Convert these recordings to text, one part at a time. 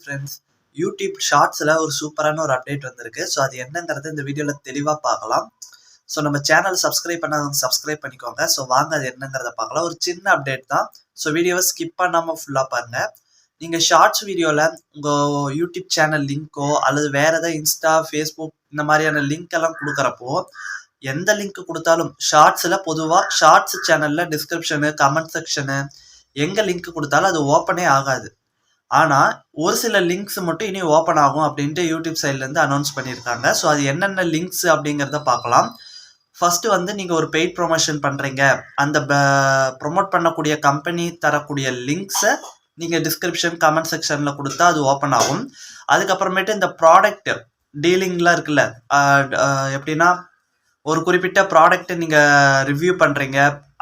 Friends, YouTube ஷார்ட்ஸில் ஒரு சூப்பரான ஒரு அப்டேட் வந்திருக்கு. ஸோ அது என்னங்கிறது இந்த வீடியோவில் தெளிவாக பார்க்கலாம். ஸோ நம்ம சேனல் சப்ஸ்கிரைப் பண்ணாதவங்க சப்ஸ்கிரைப் பண்ணிக்கோங்க. ஸோ வாங்க அது என்னங்கிறத பார்க்கலாம். ஒரு சின்ன அப்டேட் தான். ஸோ வீடியோவை ஸ்கிப் பண்ணாமல் ஃபுல்லாக பாருங்கள். நீங்கள் ஷார்ட்ஸ் வீடியோவில் உங்கள் யூடியூப் சேனல் லிங்க்கோ அல்லது வேறு ஏதாவது இன்ஸ்டா, ஃபேஸ்புக் இந்த மாதிரியான லிங்க் எல்லாம் கொடுக்குறப்போ எந்த லிங்க் கொடுத்தாலும் ஷார்ட்ஸில் பொதுவாக ஷார்ட்ஸ் சேனலில் டிஸ்கிரிப்ஷனு, கமெண்ட் செக்ஷனு எங்கே லிங்க் கொடுத்தாலும் அது ஓப்பனே ஆகாது. ஆனால் ஒரு சில லிங்க்ஸ் மட்டும் இனி ஓப்பன் ஆகும் அப்படின்ட்டு யூடியூப் சைட்லேருந்து அனௌன்ஸ் பண்ணியிருக்காங்க. ஸோ அது என்னென்ன லிங்க்ஸ் அப்படிங்கிறத பார்க்கலாம். ஃபஸ்ட்டு வந்து நீங்கள் ஒரு பெய்ட் ப்ரொமோஷன் பண்ணுறீங்க, அந்த ப்ரொமோட் பண்ணக்கூடிய கம்பெனி தரக்கூடிய லிங்க்ஸை நீங்கள் டிஸ்கிரிப்ஷன், கமெண்ட் செக்ஷனில் கொடுத்தா அது ஓப்பன் ஆகும். அதுக்கப்புறமேட்டு இந்த ப்ராடக்ட் டீலிங்லாம் இருக்குல்ல, எப்படின்னா ஒரு குறிப்பிட்ட ப்ராடக்ட்டை நீங்கள் ரிவ்யூ பண்ணுறீங்க,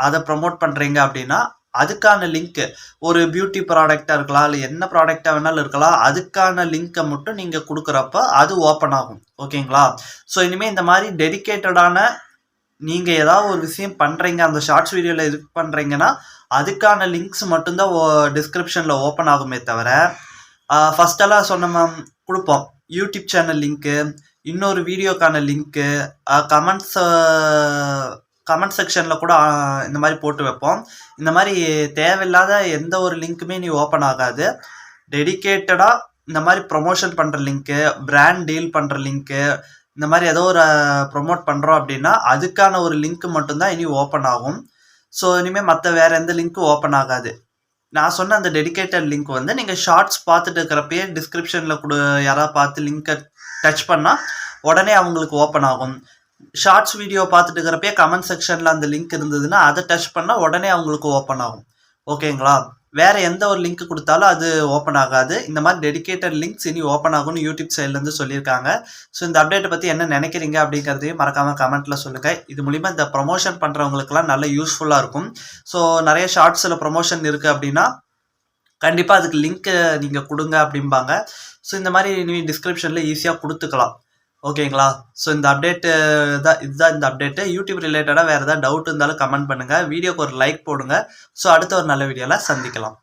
அதை ப்ரொமோட் பண்ணுறீங்க அப்படின்னா அதுக்கான லிங்க்கு ஒரு பியூட்டி ப்ராடக்டாக இருக்கலாம், இல்லை என்ன ப்ராடக்டாக வேணாலும் இருக்கலாம், அதுக்கான லிங்க்கை மட்டும் நீங்கள் கொடுக்குறப்ப அது ஓப்பன் ஆகும். ஓகேங்களா? ஸோ இனிமேல் இந்த மாதிரி டெடிக்கேட்டடான நீங்கள் ஏதாவது ஒரு விஷயம் பண்ணுறீங்க, அந்த ஷார்ட்ஸ் வீடியோவில் இது பண்ணுறீங்கன்னா அதுக்கான லிங்க்ஸ் மட்டும்தான் டிஸ்கிரிப்ஷனில் ஓப்பன் ஆகுமே தவிர, ஃபஸ்ட்டெல்லாம் சொன்ன கொடுப்போம் யூடியூப் சேனல் லிங்க்கு, இன்னொரு வீடியோக்கான லிங்க்கு, கமெண்ட் செக்ஷனில் கூட இந்த மாதிரி போட்டு வைப்போம். இந்த மாதிரி தேவையில்லாத எந்த ஒரு லிங்க்குமே நீ ஓப்பன் ஆகாது. டெடிக்கேட்டடாக இந்த மாதிரி ப்ரொமோஷன் பண்ணுற லிங்க்கு, பிராண்ட் டீல் பண்ணுற லிங்க்கு, இந்த மாதிரி ஏதோ ஒரு ப்ரொமோட் பண்ணுறோம் அப்படின்னா அதுக்கான ஒரு லிங்க் மட்டும்தான் இனி ஓப்பன் ஆகும். ஸோ இனிமேல் மற்ற வேறு எந்த லிங்க்கும் ஓப்பன் ஆகாது. நான் சொன்ன அந்த டெடிக்கேட்டட் லிங்க் வந்து நீங்கள் ஷார்ட்ஸ் பார்த்துட்டு இருக்கிறப்பயே டிஸ்கிரிப்ஷனில் யாராவது பார்த்து லிங்க்கை டச் பண்ணால் உடனே அவங்களுக்கு ஓப்பன் ஆகும். ஷார்ட்ஸ் வீடியோ பார்த்துட்டு இருக்கிறப்பயே கமெண்ட் செக்ஷனில் அந்த லிங்க் இருந்ததுன்னா அதை டச் பண்ணால் உடனே அவங்களுக்கு ஓப்பன் ஆகும். ஓகேங்களா? வேறு எந்த ஒரு லிங்க் கொடுத்தாலும் அது ஓப்பன் ஆகாது. இந்த மாதிரி டெடிக்கேட்டட் லிங்க்ஸ் இனி ஓப்பன் ஆகும்னு யூடியூப் சைட்லேருந்து சொல்லியிருக்காங்க. ஸோ இந்த அப்டேட்டை பற்றி என்ன நினைக்கிறீங்க அப்படிங்கிறதையும் மறக்காமல் கமெண்ட்டில் சொல்லுங்கள். இது மூலிமா இந்த ப்ரொமோஷன் பண்ணுறவங்களுக்குலாம் நல்ல யூஸ்ஃபுல்லாக இருக்கும். ஸோ நிறைய ஷார்ட்ஸில் ப்ரொமோஷன் இருக்குது அப்படின்னா கண்டிப்பாக அதுக்கு லிங்க்கு நீங்கள் கொடுங்க அப்படிம்பாங்க. ஸோ இந்த மாதிரி நீ டிஸ்கிரிப்ஷனில் ஈஸியாக கொடுத்துக்கலாம். ஓகேங்களா? ஸோ இந்த அப்டேட்டு இதுதான் இந்த அப்டேட்டு. யூடியூப் ரிலேட்டடாக வேறு ஏதாவது டவுட் இருந்தாலும் கமெண்ட் பண்ணுங்கள். வீடியோக்கு ஒரு லைக் போடுங்க. ஸோ அடுத்த ஒரு நல்ல வீடியோவில் சந்திக்கலாம்.